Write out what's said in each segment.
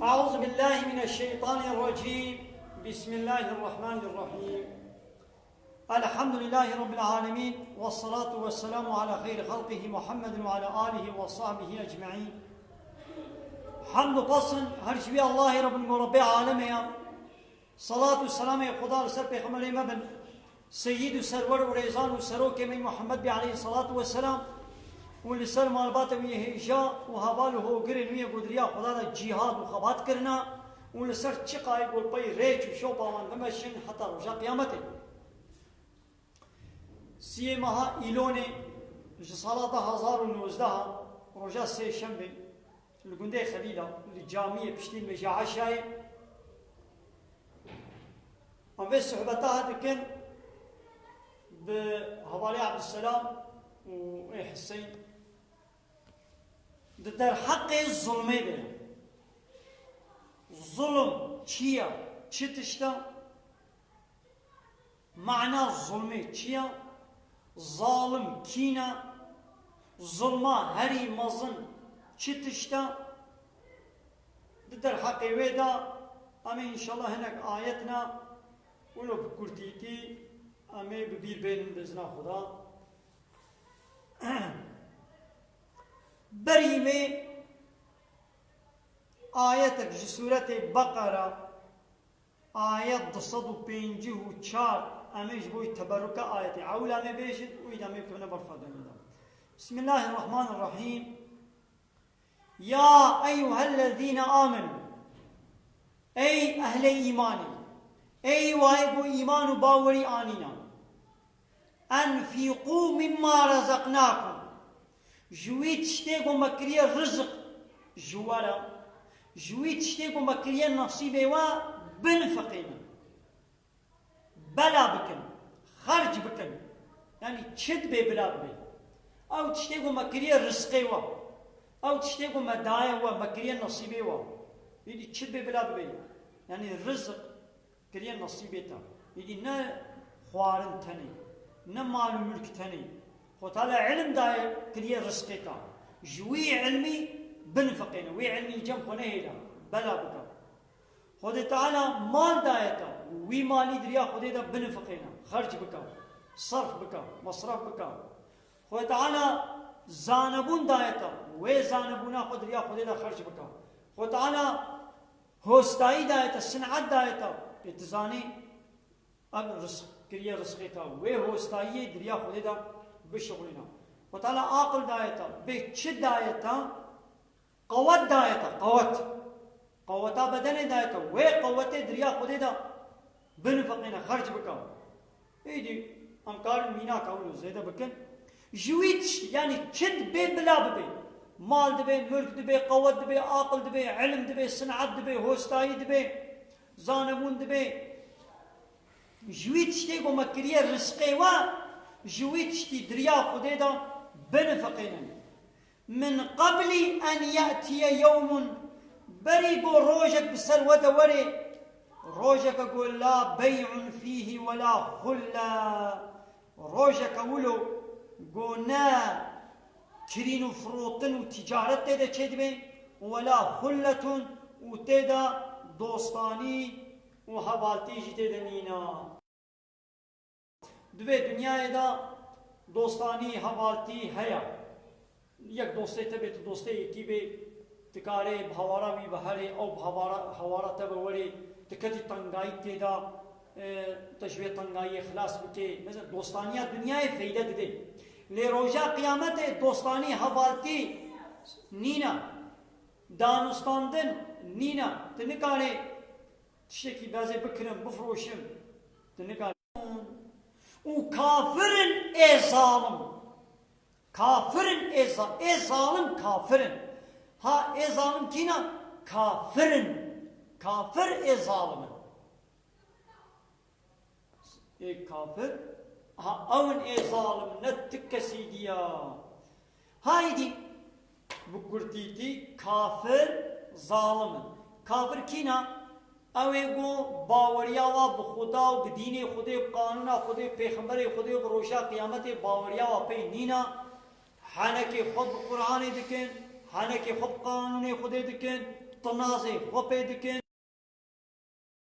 أعوذ بالله من الشيطان الرجيم. بسم الله الرحمن الرحيم. الحمد لله رب العالمين، والصلاة والسلام على خير خلقه محمد وعلى آله وصحبه أجمعين. حمد قصن هرشبي الله رب المربع عالميا. صلاة والسلام خدا لسر پیغمبر مبن سيد سرور وريزان وسروك من محمد عليه الصلاة والسلام ولسر مالبات ويهجا وهباله قرن ويه قدريا خدا جهاد وخبات کرنا ولسر چقاي قول پي ريچ وشوبا وان دمشن حتى رجا قيامته سيه مها إيلوني صلاة 1019 رجا سي شنبه الجندي خليلة الجامية بشتين بجا عشاي أم بس صحبتها تكن بحوالي عبد السلام وحسين در حق الظلمي ده ظلم چيا چي تشتا معنى الظلمي چيا ظالم كينا ظلما هري مظن چي تشتا در حق ويدا أما إن شاء الله هناك آياتنا ولو بكرتيتي أما ببير بين بإذن خدا بريمة آياتك في سورة بقرة آيات 254 أميش بوي تبرك آياتي عولا ما بيشد وإذا ما يكون برفضا. بسم الله الرحمن الرحيم. يا أيها الذين آمنوا أي أهل إيماني أي وايبو إيمان باوري آنينا أنفقوا مما رزقناكم جويت شتيقو مكرية رزق جوارا جويت شتيقو مكرية نصيبه و بنفقنا بلا بكن خرج بكن يعني تشد بي بلا بي أو تشتيقو مكرية رزقه و أو تشتيقو مدايا و مكرية نصيبه و يدي تشد بي بلا بي يعني الرزق كرية نصيبه يدي نا خوارن تني نا مال ملك تني وطالع علم داي كريه رزقتا جوي علمي بنفقنا وي علمي جم خنيلا بلا بك خد تعالى مال دايتا وي مالي دريا خديدا بنفقنا خرج بك صرف بك مصرف بك خد تعالى زانبون دايتا وي زانبونا خد دريا خديدا خرج بك خد تعالى هوستاي دايتا صنعت دايتا اتزاني اب رزق كريه رزقتا وي هوستاي دريا خديدا بشغلنا وتعالى عاقل دايتا بتشد دايتا قوت دايتا قوتا بدن دايتا وي قوتي دريا خديدا بنفقنا خرج بكا ايدي امكار مينا كاولو زيدا بكن جويتش يعني تشد بي بلا بي مال دبي ملك دبي قوت دبي عاقل دبي علم دبي صنعت دبي هوستاي دبي زانمون دبي جويتش تيغو مكريه رزقي وا جويتشتي دريا خديدا بنفقنا من قبل أن يأتي يوم بريبو روجك بسرودة وري روجك قول لا بيع فيه ولا خلا روجك ولو قونا كرينو فروتن وتجارت تيدا چدبي ولا خلة وتيدا دوستاني وحوالتي جتيدا نينا دوی دنیای دا دوستانی حوالتی هیا یک دوسته تبه تو دوسته یکی به تکاره بهوارا بی بهره او بهوارا تبه وری تکتی تنگایی تیدا تشویه تنگایی خلاص بکه مثلا دوستانیات دنیای فیده ده لی روژا قیامت دوستانی حوالتی نینا دانستاندن نینا تنکاره تشکی بازه بکرم بفروشم تنکاره وكافرن اي ظالم كافرن اي ظالم كافرن ها اي ظالم كينا كافرن كافر اي ظالم اي كافر ها اون اي ظالم نتك سيديا هايدي بكرتيتي كافر ظالم كافر كينا اویگو باوریا و بخدا و بدین خدا و قانون خدا پیغمبر خدا و روشا قیامت باوریا و پی نینا حنک خود قرآن دکن حنک خود قانون خدا دکن طنازي خوبي دكن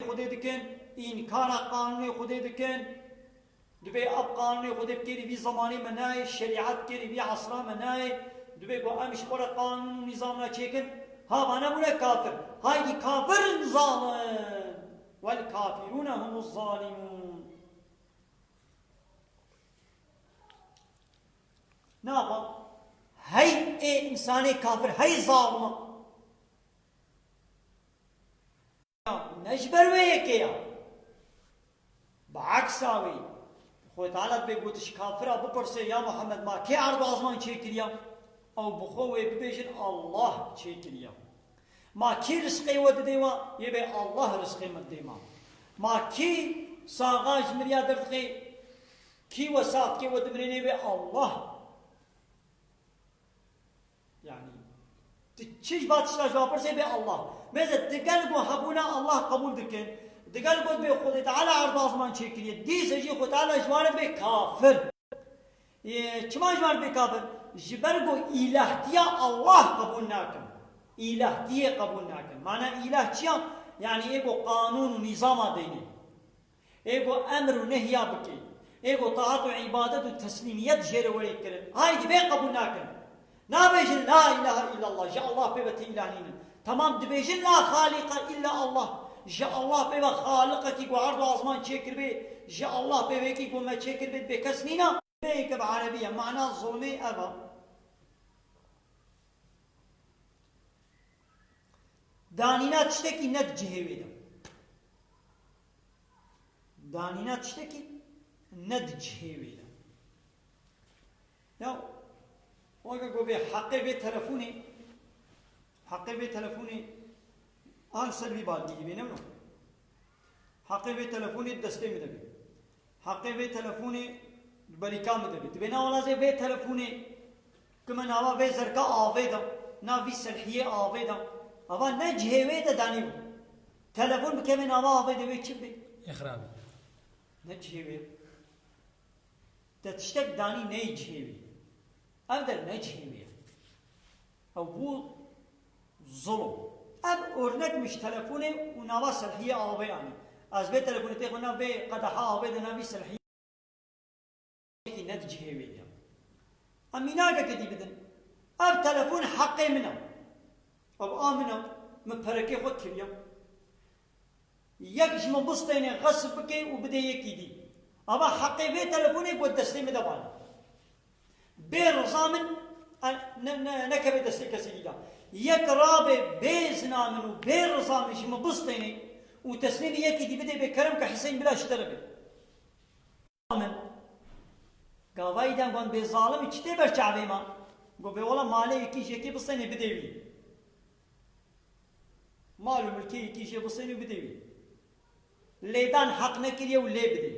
خودي دكن إنكار قانوني خودي دكن دبي أب قانوني خودي بكيري في زماني مناي شريعت كيري في عصرا مناي دبي قو أمش خورا قانون نظامنا تشيكن ها أنا بولا كافر هاي كافر ظالم والكافرون هم الظالمون نابا هاي اي انساني كافر هاي ظالمه نجبر ويكيا بعكساوي خو تعالى بيقولش كافر بپرسه يا محمد ما كي عرض آزمان چيكريا او بخوه ببيجن الله چيكريا ما كي رزقي ود ديوا يبي الله رزقي مد ديما ما كي ساغاج مريا درتقي كي وساق كي ود مريني يبي الله يعني تشيش باتشتا جواب برسي بي الله ماذا تقلقوا هبونا الله قبول دكين تقلقوا بي خود تعالى عرض آزمان چيكريا دي سجي خود تعالى جوانب بي كافر چما جوانب بي كافر جبرقوا إلهتيا الله قبول ناكم إلهتيا قبول ناكم معنى إلهتيا يعني ايقو قانون ونظام ديني ايقو أمر ونهيا بكي ايقو طاعت وعبادت وتسليميات جير ولي كرن هاي دي بي قبول ناكم نابيجن لا إله إلا الله جاء الله بيبتي إلهينا تمام دبيجن لا خالق إلا الله جاء الله بيبا خالقك يقو عرض عظمان تشكر بي جاء الله بيبك يقو ما تشكر بي بكسنينا بيك بعربية معنى الظلمي أبا دانينا تشتكي ند جهويدا دانينا تشتكي ند جهويدا يا وقا قوبي حقي بي تلفوني آن سلبي بالدي بينه منو حقي بي تلفوني دسته مدبي حقي بي تلفوني بريكا مدبي تبينا ولا زي بي تلفوني كما ناوا بي زرقا آويدا ناوي سلحية آويدا أبا نجهويدا دانيو تلفون بكمي ناوا آويدا بي چبي إخرابي نجهويدا تتشتك داني نيجهوي أبدا نجهوي أو بو ظلم اب örnek مش تلفوني وناوا سلحية آوي يعني از بي تلفوني تيخونا بي قدحا آوي دناوي سلحية كي نتجهي بيديا اميناك كدي بدن اب تلفون حقي منه اب آمنه مبركي خود كريم يكش مبسطيني غصب بكي وبدي يكي دي ابا حقي بي تلفوني بود دستي مدبانا بير رزامن نكبه دستي كسيدا يك رابع بيزنا منو بير رزامن شي مبسطيني وتسليم يكي دي بدي بكرم كحسين بلا اشتربي من قاوايدان قان بظالم اچته برچاوي ما گو به ولا مال يكي شيكي بسطيني بديوي مال ملكي يكي شي بسطيني بديوي ليدان حق نكريه ولي بدي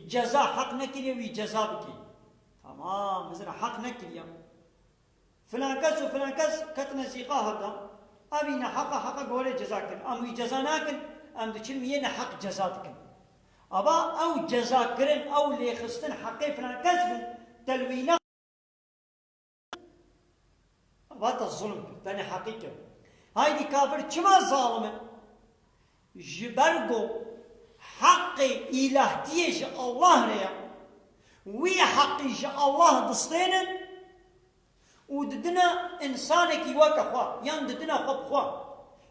جزاء حق نكريه وي جزاء بكي تمام مثلا حق نكريه فلان كس وفلان كس كتنا سيقا هذا أبينا حق قولي جزاكن أم جزاناكن أم دشلمينا حق جزاتكن أبا أو جزاكرن أو ليخستن حقي فلان كس تلوينا أبا الظلم تاني حقيقة هاي دي كافر كما ظالم جبرقو حقي إلهتيش الله ريا وي حقي الله دستينن وددنا إنسانك يوكا خوا ين ددنا خب خوا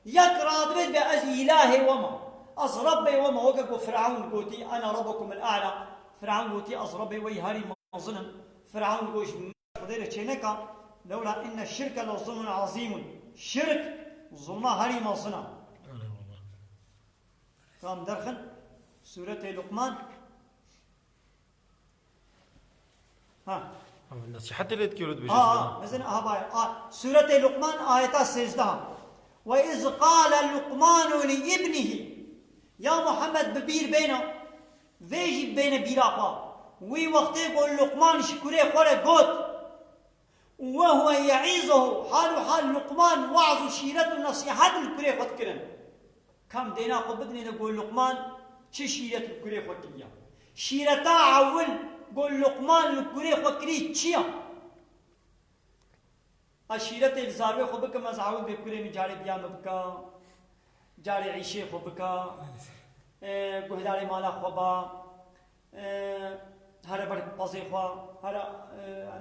يك رادبت بأز إلهي وما أز ربي وما وقا فرعون قوتي أنا ربكم الأعلى فرعون قوتي أز ربي ويهاري مظلم فرعون قوش خدير تشينكا لولا إن الشرك لظلم عظيم شرك ظلما هاري مظلم قام درخن سورة لقمان ها حتى اللي تكيرود بجزء مثلا باي سورة لقمان آية 16 وإذ قال لقمان لابنه يا محمد ببير بينا ويجي بين بيراقا وي وقت يقول لقمان شكري خوري قوت وهو يعيزه حال لقمان وعظ شيرة النصيحات الكري خود كرن كم دينا قبضني نقول لقمان چه شيرة الكري خود كريا شيرتا عول قول لقمان الكري خود كري چيا عشيرة الزاروي خو بك مزعود بكل من جاري بيام بكا جاري عيشي خو بكا قهداري مالا خو با هر بر بازي خو هر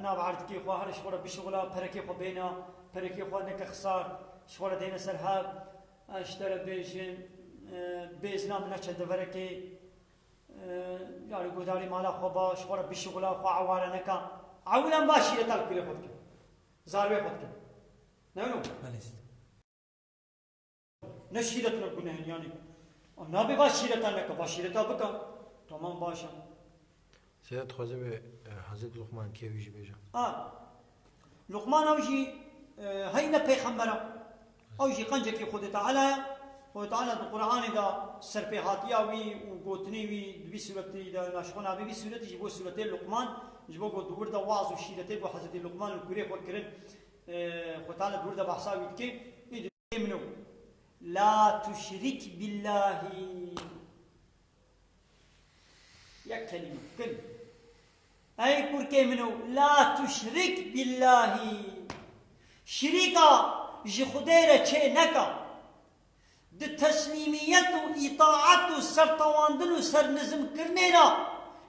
ناب عردكي خو هر شغل بشغله بركي خو بينا بركي خو نك خسار شغل دينا سرهاب اشترى بيجن بيزنا من چند بركي يعني قهداري مالا خو با شغل بشغله خو عواره نكا عولا باشيرة الكل خودك زاروي خودك نعم نشيرة نقولنا يعني نبي باشيرة لك باشيرة بك تمام باشا سيدات خوزه به حضرت لقمان كيف يجي بيجا لقمان اوجي هينا پیغمبره اوجي قنجك خود تعالى خود تعالى القرآن دا سرپیحاتیا وی و گوتنی وی دوی صورتی دا ناشخونا بی صورتی جبو صورتی لقمان جبو گو دور دا واعظ و شیرتی بو حضرت لقمان الكوري خود کرن خود تعالى دور دا بحثا وید که منو لا تشرك بالله يا كلمة كل أي كوركي منو لا تشرك بالله شريكا جخديرة شيء نكا د تسليمية وإطاعة سرطواندن وسر نزم كرنينا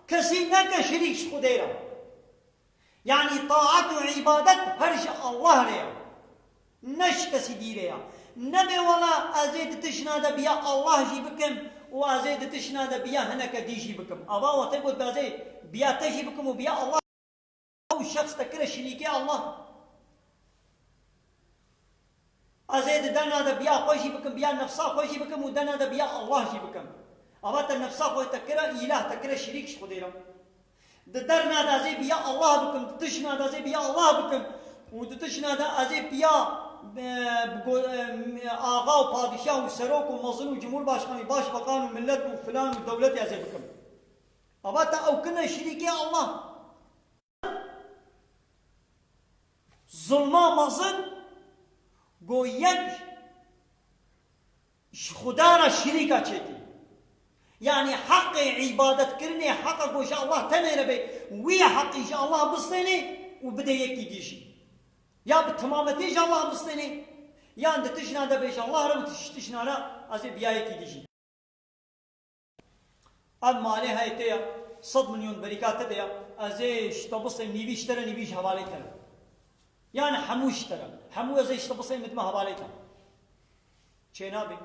كسي نكا شريك جخديرة يعني طاعة وعبادة هرش الله ريا نش كسي دي ريا نبي ولا أزيد تشناد بيا الله جي بكم وأزيد تشناد بيا هناك دي جي بكم أبا وتقول بأزيد بيا تجي بكم وبيا الله أو شخص تكره شريكي الله أزيد دنا بيا خوشي بكم بيا نفسا خوشي بكم ودنا بيا الله جي بكم أبا تنفسا خوش تكره إله تكره شريك شخديرا درنا أزيد بيا الله بكم تشناد أزيد بيا الله بكم وتشناد أزيد بيا آقا و پادشاه و سروک و مظن و جمهور باشخانی باش بقان و ملت و فلان و دولت یازه بکم اما تا او کنه شریکی الله ظلما مظن گو یک خدا را شریکا چیتی یعنی حق عبادت کرنی حق گوش الله تنه ربی وی حقیش الله بستنی و بده یکی دیشی یا بتمامتیش الله بستنی یا انت تشناده بیش الله رو تشناده از بیایی کی دیشی اب مالی های تیا 100 میلیون بریکات تیا از اشتباس نیویش تر نیویش حواله تر یعنی هموش تر همو از اشتباس متم حواله تر چه نبی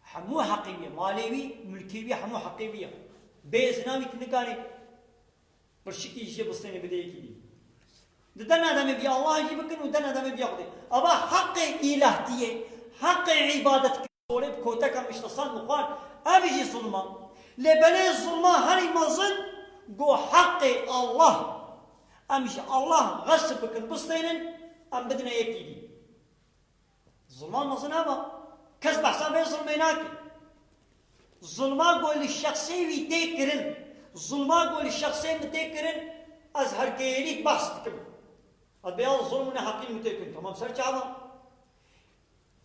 همو حقیقی مالیوی ملکیوی همو حقیقیه بیزنامی تنکاری برشکی جه بستنی بده یکی دی دنا دم بيا الله يجي بكن ودنا دم بيا خدي أبا حق إله تيه حق عبادة كورب كوتك مشتصان مخان أبيجي ظلما لبني ظلما هني مظن جو حق الله أمش الله غصب بكن بستينن أم بدنا يكيدي ظلما مظن أبا كسب حساب ظلميناك ظلما قول الشخصي ويتكرن ظلما قول الشخصي متكرن أزهر كيليك بحثكم البيان ظلمنا حقين متكن تمام سر چاوا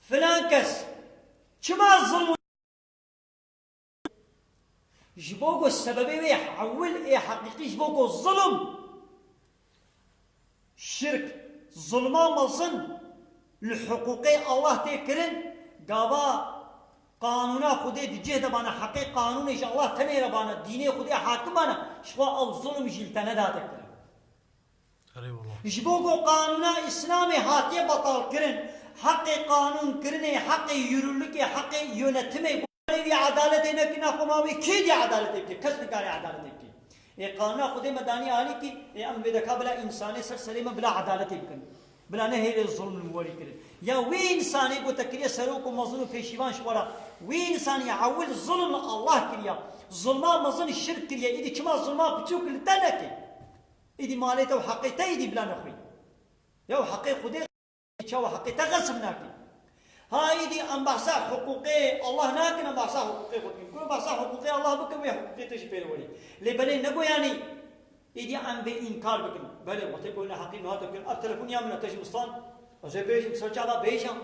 فلان كس چما ظلم جبوكو السبب ايه حول ايه حقيقي جبوكو الظلم شرك ظلما مظن الحقوقي الله تكرن قابا قانونا خودي دجه دبانا حقي قانون إن الله تنير بانا ديني خودي حاكمانا شخوا او ظلم جلتنا داتك جبوكو قانونا اسلامي هاتيه بطال كرن حق قانون كرني حق يرولك حق يونتمي بولي عدالتي نكنا خماوي كيدي عدالتي بكي كس نكاري عدالتي بكي اي قانونا خودي مداني آلي كي اي ام بدكا بلا انساني سر سليمة بلا عدالتي بكن بلا نهي الظلم الموري كرن يا وي انساني بو تكريه سروكو مظلوم فيشيوان شورا وي انساني يعول ظلم الله كريا ظلما مظن الشرك كريا ايدي كما ظلما بتشوك لتنكي إدي مالته وحقيته إدي بلا نخوي يا حقي خدي شو حقيته غصبناك هاي دي أم بحث حقوقي الله ناكن أم بحث حقوقي خدي كل بحث حقوقي الله بكم ويا حقوقي تشبه ولي لبني نقول يعني إدي أم بإنكار بكم بله وتقولنا حقي ما تقول التلفون يا من التجمستان وزي بيش مسرج على بيشام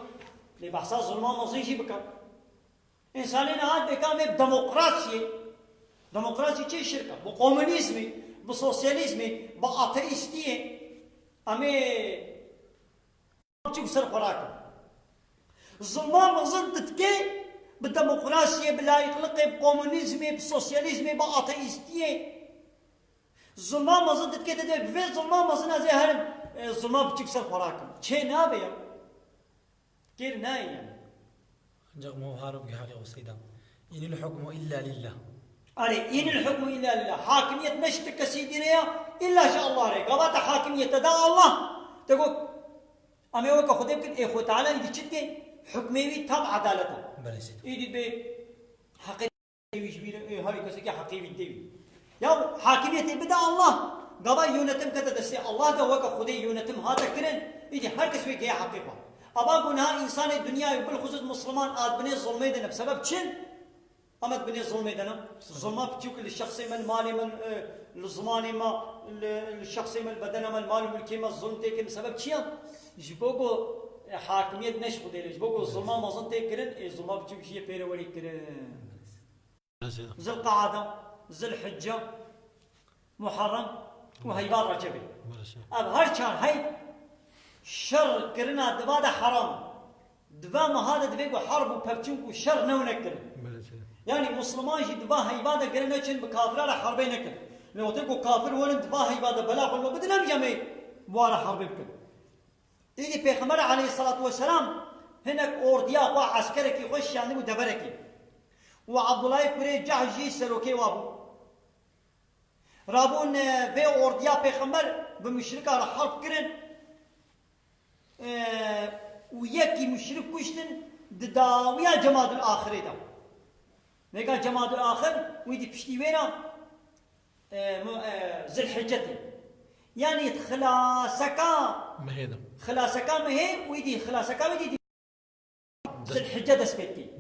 لبحث ظلمان مصيشي بكم إنسانين هاد بكام ديمقراطية شيء شركة بقومونيزمي بسوسياليزمي بأتيستية أمي بچوك سر خوراكم الظلمان ضد تكي بالديمقراطية باللايقلقة بكومونيزمي بالسوسياليزمي بأتيستية الظلمان ضد تكي تدي بفي الظلمان مزنا زي هرم الظلمان بچوك سر خوراكم چه نابيا كير ناي يعني جاء مو هارب حقيقة وسيدة إن الحكم إلا لله أري إن الحكم إلا لله حاكمية نشتك سيدنا إلا شاء الله ري قبات حاكمية تدا الله تقول أمي وكا خديب كن إخوة تعالى يدي تشتكي حكمي تام عدالته بلى سيدة يدي بي حقي ويشبير هاري كسكي حقي ويدي يا حاكمية بدا الله قبا يونتم كتا دستي الله دا وكا خدي يونتم هذا كرن يدي هر كسوي كيا حقيقة أبا قلنا إنسان الدنيا وبالخصوص مسلمان آدمني ظلمي دنا بسبب چن أمد بني ظلمي دنا ظلمات بتشوك للشخصي من مالي من الزماني ما الشخصي من البدن من المال ملكي ما الظلم تيكن بسبب چيا جبوكو حاكمية نش خدير جبوكو الظلم ما ظن تيكرن الظلم بتشوك شيء بير ولي كرن ذي القعدة ذي الحجة محرم وهيبار رجبي أب هرشان هاي شر كرنا دبادة حرام دبا ما هذا دبيقو حرب وببتشوك وشر نو نكر يعني مسلمان جي دبا هيبادة كرنا چن بكافر حربين نكر لو تقول كافر ورن دبا هيبادة بلا قلنا بدنا مجمع بوارا حرب بكر إيدي بيغمبر عليه الصلاة والسلام هناك أورديا وعسكرك يخش يعني ودبرك وعبد الله كوري جحجي سلوكي وابو رابون في أورديا بيغمبر بمشركة حرب كرن ويكي مشرك كشتن دداويا جماد الآخر دا نيقا جماد الآخر ويدي بشتي وينا ذي الحجة يعني خلاصكا مهيدا خلاصكا مهي ويدي خلاصكا ويدي ذي الحجة دسبتي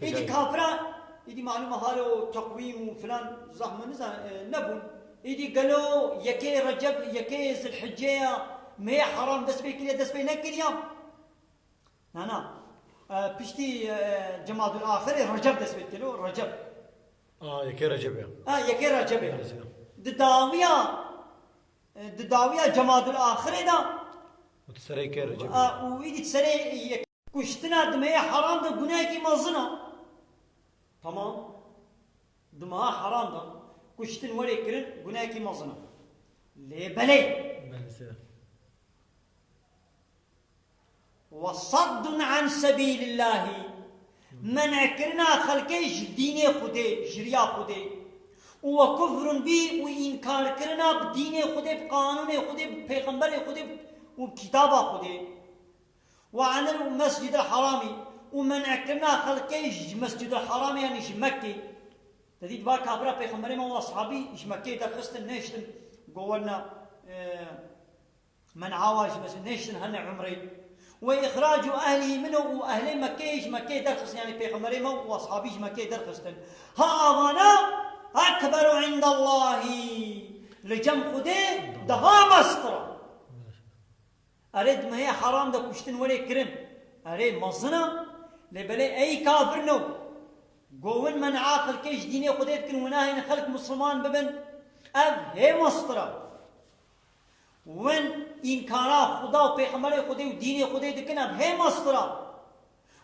يدي كافرا يدي معلومة هالو تقويم وفلان زحمة نبون يدي قالوا يكي رجب يكي ذي الحجة مهي حرام دسبي كليا دسبي نكليا نانا بشتي جماد الآخر رجب دسبي كيلو رجب يكي رجب يكي رجب دداويا جماد الآخر دا وتسري كي رجب ويدي تسري كشتنا دمها حرام دا قناة كي مازنا تمام دمها حرام دا كشتن ولي كرن قناة كي مازنا ليه بلي وصد عن سبيل الله منع كرنا خلقش دين خده جريا خده وكفر بي وإنكار كرنا بدين خده بقانون خده بپیغمبر خده وبكتاب خده وعن المسجد الحرامي ومنع كرنا خلقش مسجد الحرامي يعني مكة تديد با كابرا پیغمبر ما واصحابي مكة درخستن نشتن قولنا من عواج مثلا نشتن هن عمري وإخراج أهله منه وأهل مكة درخص يعني بيغمبري ما وأصحابي مكة درخصتن ها أوانا أكبر عند الله لجم خده دها مسترا أريد ما هي حرام ده كشتن ولي كرم أريد مصنع لبلي أي كافر نو قوين من عاقل كيش ديني خده تكن وناهي خلق مسلمان ببن أب هي مسترا وين إنكارا خدا و پیغمبر خدا و دین خدا دکن اب هی مصدرا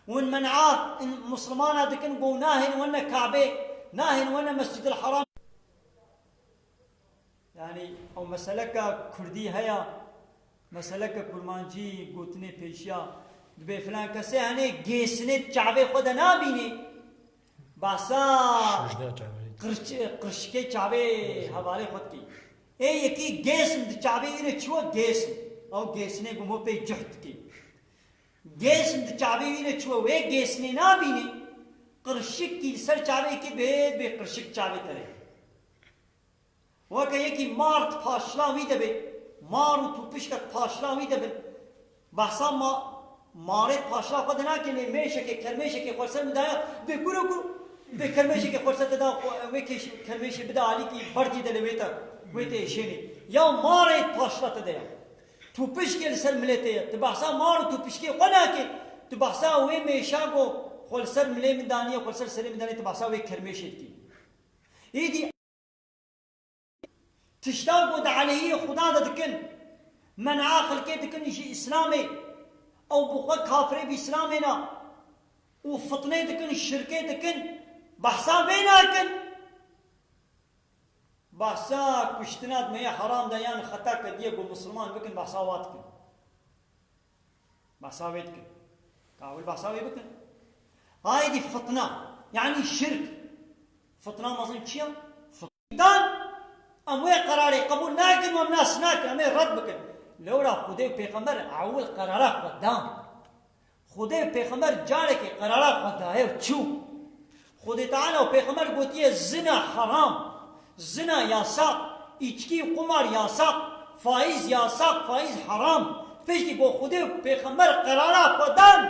وين منعات مسلمان دکن قو ناهن وانا كعبه ناهن وانا مسجد الحرام يعني او مسألة كردي هيا مسألة كرمانجي قوتني پیشیا دبي فلان کسی هنه گیسنه چعبه خدا نابینه باسا قرشكي چعبه حوالي خود کی يكي جسم دچابي إنه شو جسم أو جسمه قومو بي جهد كي جسم دچابي إنه شو وين جسمه نابيني قرشك كي سر چابي كي بيد بي قرشك چابي تري وكا يكي مارت پاشلا ويدا بي مارو تو پشكت پاشلا ويدا بي بحثا ما مارت پاشلا خدنا كي ميشة كي كرميشة كي خرسل مدايا بي كورو كورو بي كرميشة كي خرسل تدا ويكي كرميشة بدا علي كي بردي دلويتا ويتي شيني يا مارت پاشلا تدا تو پشكي لسر ملتي تبحثا مارو تو پشكي خناكي تبحثا وي ميشاكو خلسر ملي من دانية خلسر سري من دانية تبحثا وي كرميشة كي يدي تشتاقوا دا عليه خدا دا دكن منع خلقي دكن شي إسلامي أو بخوا كافري بإسلامنا وفطني دكن الشركي دكن بحثا بيناكن بحثا كشتنات ما هي حرام ديان خطا كديه بو مسلمان بكن بحثا واتكن بحثا بيتكن كاول بحثا بكن هاي دي فطنة يعني الشرك فطنة مظن شيء فطنان أموي قراري قبول ناكن ومناس ناكن أمي رد بكن لولا خدي پیغمبر اول قرارات خدام خدي پیغمبر جاره که قرارات خداه چو خدي تعالى و پیغمبر گوتیه زنا حرام زنا یاساق içki قمار یاساق فائز یاساق فائز حرام پیشتی گو خدي پیغمبر قرارات خدام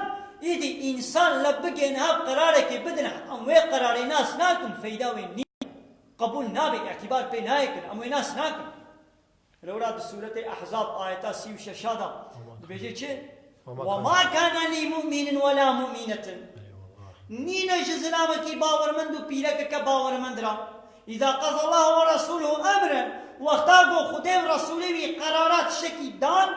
ایدی انسان لبگه نهاب قراره که بدن اموی قراری ناس ناکن فیداوی نی قبول نابي اعتبار بي نايكن اموي ناس ناكن الأولاد سورة أحزاب آيات 36 بيجي شيء وما كان لمؤمن ولا مؤمنة نينا جزلامك باور من دو بيلك كباور من درا إذا قضى الله ورسوله أمرا واختاروا خدام رسوله قرارات شكي دان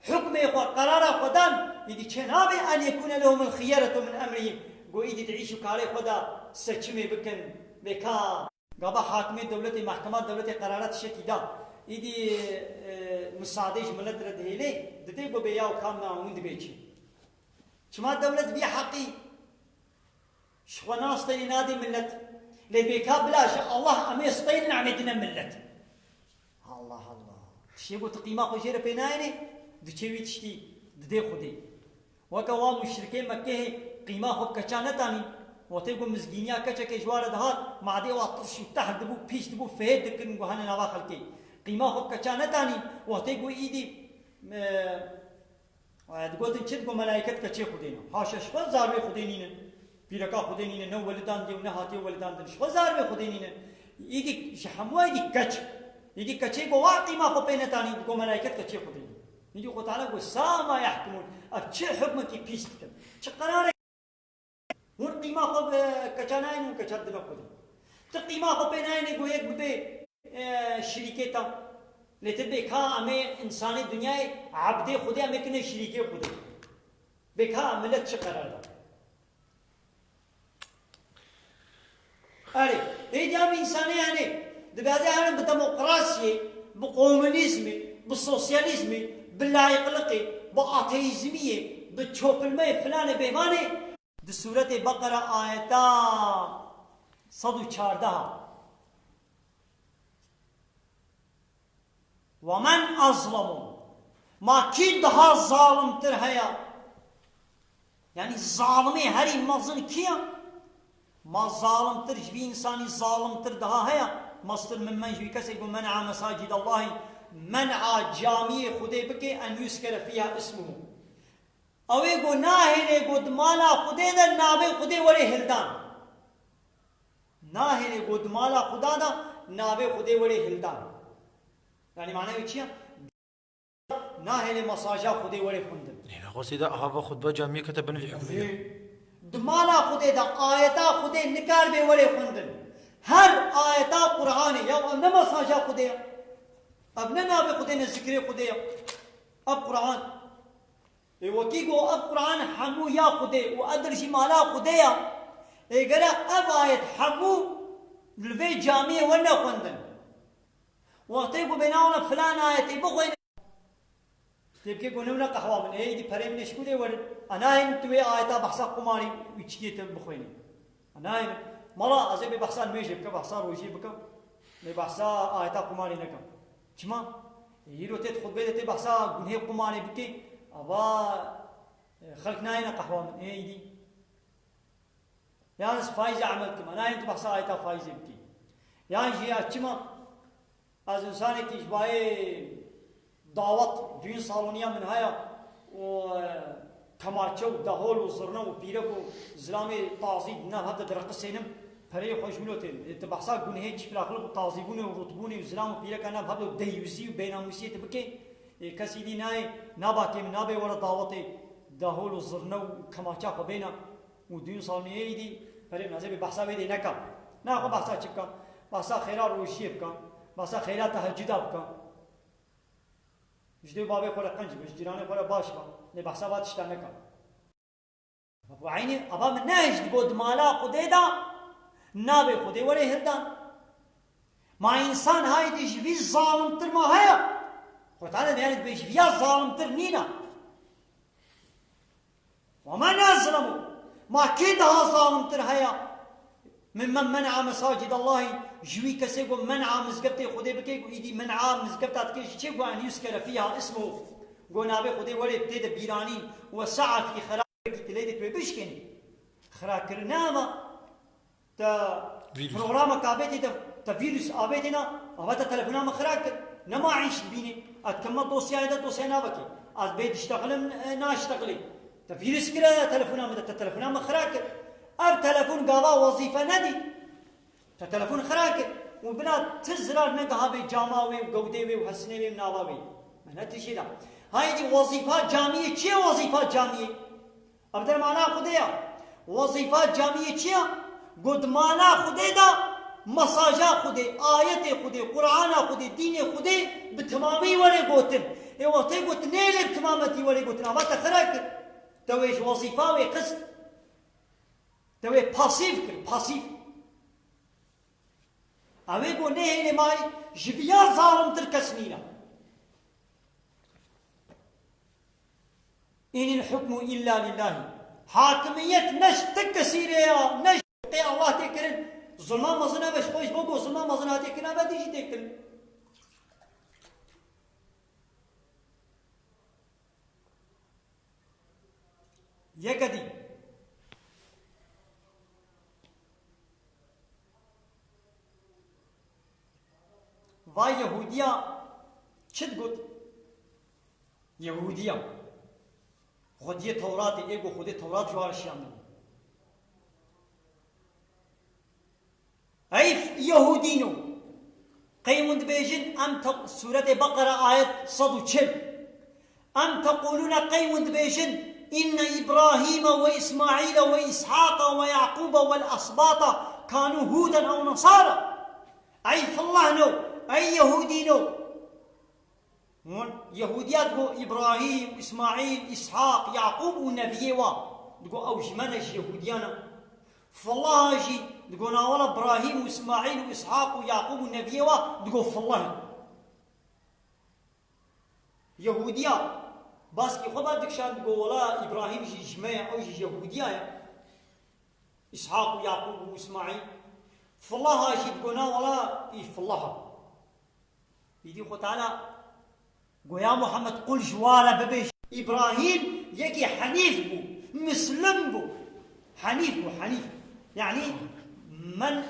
حكم قرار خدان إذا كنابي أن يكون لهم الخيارة من أمرهم قو إذا تعيشوا كاري خدا سچمي بكن بكا قابا حاكمي دولتي محكمات دولتي قرارات شكي دان إيدي مساعديش ملت ردهيلي ددي بو بياو كامنا وند بيجي شما دولت بي حقي شخونا استيني نادي ملت لبيكا بلاش الله امي استيني نعمدنا ملت الله الله تشيبو تقيما خوشير بينايني دچوي تشتي ددي خدي وكوا مشركين مكه قيمه خو كچانتاني وتيقو مزگينيا كچا كجوار دهات معدي واطرش تحت دبو بيش دبو فهد دكن غهنا نوا خلكي قيمة خب كچانتاني وقتي إيدي تقولن شد قو ملائكة كچي خدينا حاشا شخص زاروي خدينين بيركا خدينين نو ولدان دي ونهاتي ولدان دي شخص زاروي خدينين إيدي شحموا إيدي كچ إيدي كچي قو قيمة خب بينتاني قو ملائكة كچي خدينا يجي قو تعالى قو ساما يحكمون أب چه حكمتي بيستكن چه قرار ور قيمة خب كچاناين وكچاد دبا خدين تقيمة خب بيناين قو يك ببي شريكتا لتبي كا أمي إنسان الدنيا عبد خدي أمي كنا شريكي خدي بكا ملت شقرار أري إيه جام إنساني يعني دبعدي أنا بديمقراطية بقومونيزم بالسوسياليزم باللايقلقي بأتيزمية بالشوبلمي فلان بيماني دي سورة بقرة آياتا 114 ومن أظلم ما كيدها ظالم ترهيا يعني الظالمي هري مظن كيا ما ظالم تر جبي إنساني ظالم تر دها هيا مصدر من جبي كسي يقول منع مساجد الله منع جامع خدي بكي أن يذكر فيها اسمه أو يقول ناهل يقول مالا خدي دا نابي خدي وري هلدان ناهل يقول مالا خدا دا نابي خدي وري هلدان يعني معناه ويشيا ناهل مساجا خدي وري خندن قصيدة هذا خطبة جامعة كتبنا في حكمية دمالا خدي دا آياتا خدي نكار بي وري خندن هر آياتا قرآن يا أبنا مساجا خدي أبنا نابي خدي نذكري خدي أب قرآن وكيكو أب قرآن حمو يا خدي وأدرشي مالا خدي إيقرا أب آيات حمو لفي جامعة ونا خندن وقتيبو بناونا فلان آياتي بخوين تبكي قنونا قهوة من ايه دي فريم نشكو دي ورد انا هين توي آياتا بحثا قماري ويشكيتم بخويني انا هين مالا ازي بحثا الميجي بكا بحثا روشي بكا بحثا آياتا قماري نكا چما يرو تيت خطبه دي بحثا قنهي قماري بكي ابا خلقنا هين قهوة من ايه دي يعني فايزة عملكم انا هين بحثا آياتا فايزة بكي يعني جيا چما از انسانی که اشباهی دعوت düğün saloniya من هيا و كمارچه و دهول و زرنه و پیرک و زلامي تعظيب نه هذا درقسينم پري خوش ملوتين تبحثا گنهي چ بلاخلق و تعظيبونه و رتبونه و زلام و پیرک نه هذا ديوزي و بيناموسيه تبكي کسی دی نه نابا كم نابه ولا دعوت دهول و زرنه و كمارچه خو بينا و düğün saloniye دي پري نازي بحثا بدي نکا نه خو بحثا چکا بحثا خيرا روشي بكا بحثا خيرا تهجد بكا جدي بابي خولا قنج بس جيراني خولا باش با لي بحسابات اشتانكا ابو عيني ابا من ناهج تقول مالا خديدا نابي خدي ولا هردان ما انسان هاي ديش في ظالم تر ما هيا قلت انا يعني بيش فيها ظالم تر نينا وما نظلموا ما كيدها ظالم تر هيا ممن منع مساجد الله جوي كسيقو منع مزقبتي خدي بكيقو ايدي منع مزقبتها تكيش تشيقو ان يسكر فيها اسمه قو نابي خدي ولي بتيد بيرانين وسعى في خراك تليدك بشكني خراك رناما تا برنامج كابيتي تا فيروس ابيتنا ابتا تلفونا مخراك نما عيش بيني اتكمل دوسيا ده دوسيا نابكي از بيت اشتغل ناشتغلي تا فيروس كده تلفونا مدة تلفونا مخراك اب تلفون قضاء وظيفه ندي تا تلفون خراك وبنات تزرار نقها بجاماوي وقوديوي وحسنيوي وناواوي ما نتشي ده هاي دي وظيفات جامعيه چه وظيفات جامعيه ابدر معنا خديا وظيفات جامعيه چه قد مانا خدي دا مساجا خدي آيات خدي قرآن خدي دين خدي بتمامي ولي قوتن اي وقتي قوت نيلي بتمامتي ولي قوتن اما تخرك تويش وظيفة وقصد توي باسيف كر باسيف اوي قو نهي لماي جبيا ظالم تركسنينا إن الحكم إلا لله حاكمية نش تكسيريا نش الله تكرن ظلمان مزنا بش خوش بگو ظلمان مزنا تكرن بعد يجي تكرن يكدي و يهوديا چت گوت يهوديا خودی تورات ایگو خودی تورات جوارشیان أي يهودينو قيمون بيجن أم سورة بقرة آية صدو چل أم تقولون قيمون بيجن إن إبراهيم وإسماعيل وإسحاق ويعقوب والأسباط كانوا هودا أو نصارى أي فالله نو أي يهودينو يهوديات قو إبراهيم إسماعيل إسحاق يعقوب ونبيوا تقول أو جمانش يهوديانا فالله جي تقول ناولا إبراهيم وإسماعيل وإسحاق ويعقوب ونبيوا تقول فالله يهوديا باسكي خبا دكشان تقول ولا إبراهيم جي جماعة أو جي يهوديا إسحاق ويعقوب وإسماعيل فالله جي تقول ناولا فالله يدي خو تعالى قول يا محمد قل جوارا ببيش إبراهيم يكي حنيف بو مسلم بو حنيف بو حنيف يعني من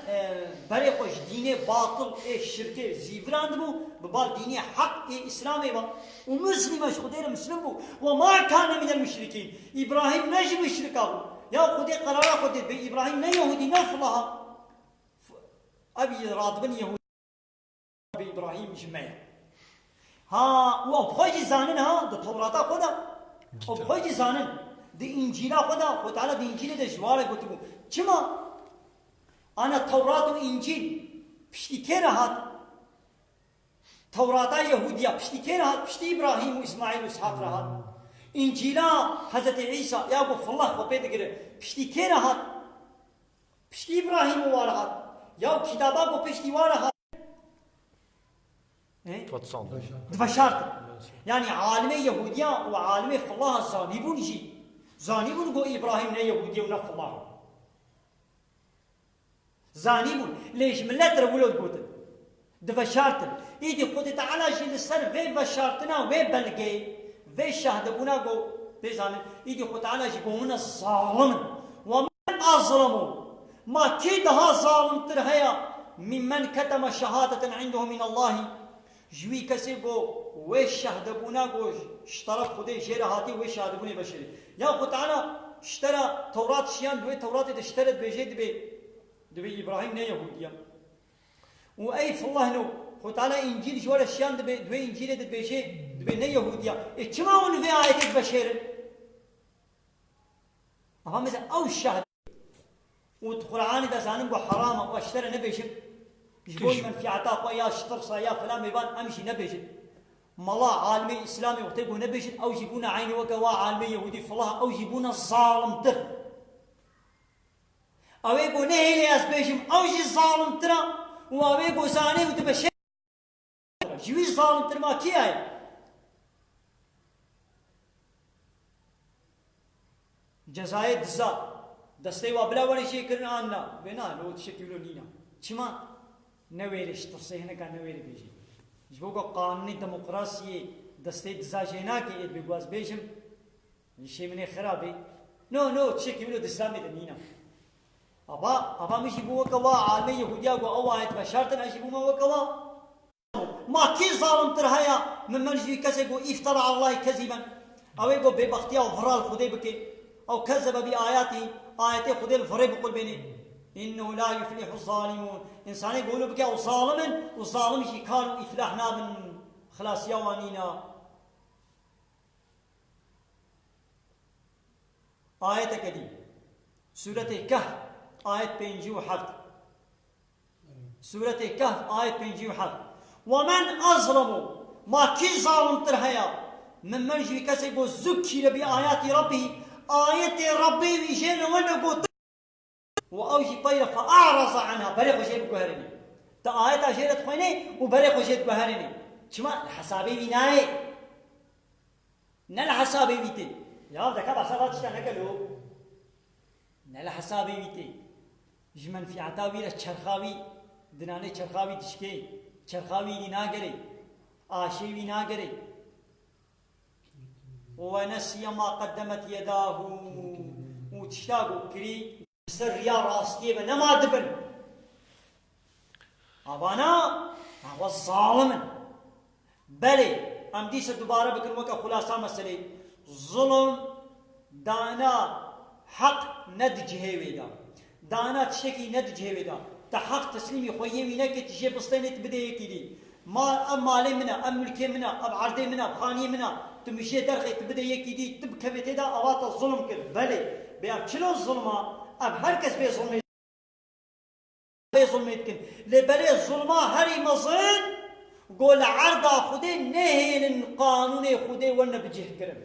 بريقوش ديني باطل شركة زيفراند بو ببال ديني حق إسلامي با ومسلم خدير مسلم بو وما كان من المشركين إبراهيم نجي مشركا بو يا خدي قرارا خدي بإبراهيم نا يهودي نفلها أبي راتبن يهودي بإبراهيم جمعي ها وابخوجي زانن ها ده توراتا خدا وابخوجي زانن ده انجيلا خدا وتعالى ده انجيل ده جواره قلتبو چما انا تورات و انجيل پشتی که رهات توراتا يهودية پشتی که رهات پشتی ابراهيم و اسماعيل و اسحاق رهات انجيلا حضرت عيسى يا ابو فالله خبه دگره پشتی که رهات پشتی ابراهيم و رهات یا کتابا کو پشتی و رهات دفشارت يعني عالمي يهودية وعالمي فالله زانيبون جي زانيبون قو إبراهيم نا يهودية ونف الله زانيبون ليش من لا ترولود قوتن دفشارت إيدي خود تعالى جي لسر في بشارتنا وي بلغي في شهدبونا قو بيزانن إيدي خود تعالى جي قونا ظالم ومن أظلموا ما كيدها ظالم ترهيا ممن كتم شهادة عنده من الله جوي كسي قو ويش شهدبونا قو اشترى خدي جيرا هاتي ويش شهدبوني بشري يا خو تعالى اشترى توراة شيان دوي توراة اشترت بيجي دبي إبراهيم نا يهوديا وأي في الله نو خو تعالى إنجيل جوال شيان دوي إنجيل دبيجي دبي نا يهوديا اتشما ون في آية بشير أما مثلا أو الشهد والقرآن إذا زانم قو حرام واشترى نبيجي يقول من في عطاء يا شطرصة يا فلان ميبان أمشي نبيجي ملا عالمي إسلامي وتبو نبيش أو جيبونا عيني وكوا عالمي يهودي فلاح أو جيبونا ظالم تر أو يقول نهيلي أسبيشم أو جي ظالم ترى وأو يقول زاني وتبشي جوي ظالم تر ما كي هاي جزايد دزا دستي وابلا ولا شيء كرنا عنا بنا لو تشكيلو لينا شما نويرش تصيحنا كان نوير بيجي جبوكو قانوني ديمقراطية دستي دزا جينا كي بيجواز بيجم الشيء مني خرابي نو تشكيلو دزا مدنينا أبا مش يبوا كوا عالمي يهوديا كوا أواعد بشرطنا يجيبوا ما وكوا ما كي ظالم ترهايا من منجي كذب افترى على الله كذبا أو يقول ببختيا وفرال خدي بكي أو كذب بآياته آياتي خدي الفري بقول بيني إنه لا يفلح الظالمون إنسان يقولوا بك أو ظالما والظالم شي كانوا إفلاحنا من خلاص يوانينا آية كدي سورة الكهف آية بينجي وحفظ سورة الكهف آية بينجي وحفظ ومن أظلم ما كي ظالم ترهيا من منجي كسب ذكر بآيات ربه آية ربي ويشين ونقول وأوجي طير فأعرض عنها بريق وشيء بكهرني تا آية أشيرت خويني وبريق وشيء بكهرني شما الحسابي بناي نال حسابي بيتي يا ذكر حسابات شو نقولوا نال حسابي بيتي جمن في عتاوي الشرخاوي دناني شرخاوي تشكي شرخاوي لناقري آشي لناقري ونسي ما قدمت يداه وتشتاقوا كري سر يا راستي بنما دبن أبانا هو الظالم بلي أم ديس دوباره بكن وكا خلاصة مسألة ظلم دانا حق ندجه ويدا دانا تشكي ندجه ويدا تحق تسليمي خويه وينا كي تجي بسطينة بداية كدي ما أم مالي منا أم ملكي منا أم عرضي منا أم خاني منا تمشي درخي تبداية كدي تبكبت دا أوات الظلم كر بلي بيام شلو الظلمة أم هركس بظلم يتكن لبلي الظلمة هري مظن قول عرض خدي نهين قانون خدي ون بجه كرم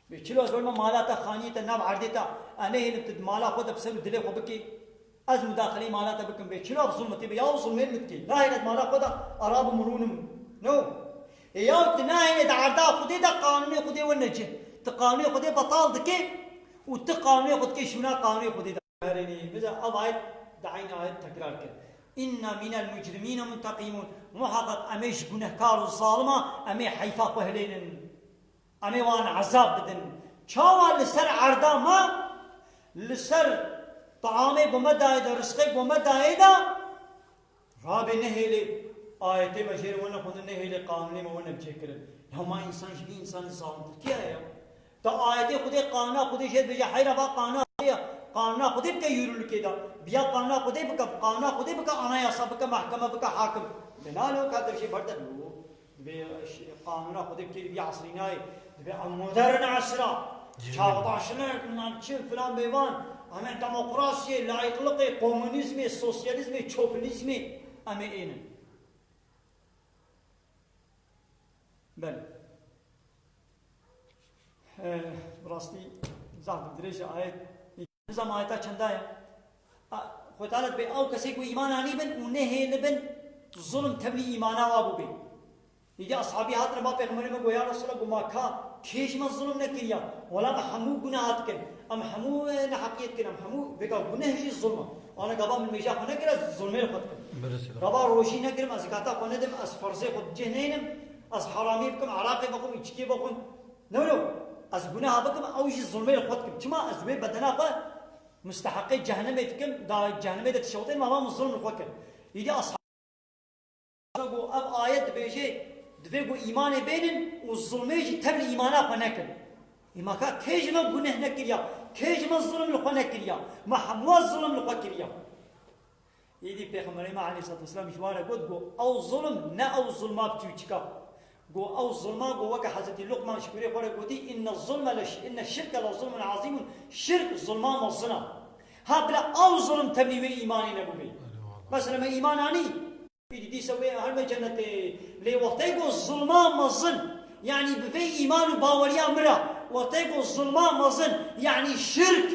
بيشلو الظلمة مالاتا خانيتا ناب عرضيتا أنهين بتد مالا خد بسبب دلي خبكي از مداخلي مالاتا بكم بيشلو الظلمة تبي يا ظلمين متكي لا هنا مالا خدا أراب مرونم نو يا تناهين عرضا خدي دا قانون خدي ونجه تقانون خدي بطال دكي وتقانون خدي شونا قانون خدي دا هرني بذا أبعد دعينا آية تكرار كده إن من المجرمين منتقمون محقق أميش بنهكار الظالمة أمي حيفا وهلين أمي وان عذاب بدن شاوى لسر عرضا ما لسر طعامي بمدايدا رزقي بمدايدا رابي نهيلي آيتي بشير وانا خود نهيلي قانوني ما وانا بشكر هما إنسان شبي إنسان الظالم كيا يا تا آيتي خودي قانونا خودي شد بجا حيرا با قانونا خودي بك يورل كده بيا قانونا خودي بك قانونا خودي بك أناياسا بك محكمة بك حاكم بنالو كاتر شيء برد لو قانونا خودي بك بيا عصريناي بيا مودرن عصرا شاغطاشنا كنا نشوف فلان بيوان أما ديمقراطية لايقلقي كومونيزمي سوسياليزمي تشوبينيزمي أما إينا بله براستي زاد دريش آيات نظام آياتا چندا ہے خدالت بے او کسی کو ایمان آنی بن انہیں ہے لبن ظلم تبلی ایمانا وابو بے یہ اصحابی ہاتھ ربا پیغمبر میں گویا رسول اللہ گما کھا کھیش من ظلم نہ کیا ولا ہمو گناہات کن ام ہمو نحقیت کن ام ہمو بکا گناہ جی ظلم انا گبا من میجا خونه کرا ظلم خود کن گبا روشی نہ کرم از زکاتا خونه دم از فرض خود جهنم از حرامی بکم عراقی بکم اچکی بکم نو از گناه بکم او جی ظلم خود کن چما از وی بدنا خود مستحقي جهنم يتكم دا جهنم يد تشوتين ما مظلم الخوكر يدي أصحاب أب آيات بيجي دبيجو إيمان بينن والظلم يجي تبل إيمانا خنكر إما كا كيج ما جنه نكريا كيج ما الظلم الخنكريا ما حموا الظلم الخنكريا يدي بيخمر ما عليه الصلاة والسلام جواره قد جو أو ظلم نا أو ظلمات تيجكا جو أو ظلما جو وك حضرت لقمان شكوري قوله قدي إن الظلم إن الشرك لظلم عظيم شرك ظلما مظلم هذا أو ظلم تبني إيماني نبوي مثلا ما إيمان عني في دي سوي هل ما جنة لي وقتيكو الظلمان مظن يعني بفي إيمان وباوريا مرا وقتيكو الظلمان مظن يعني الشرك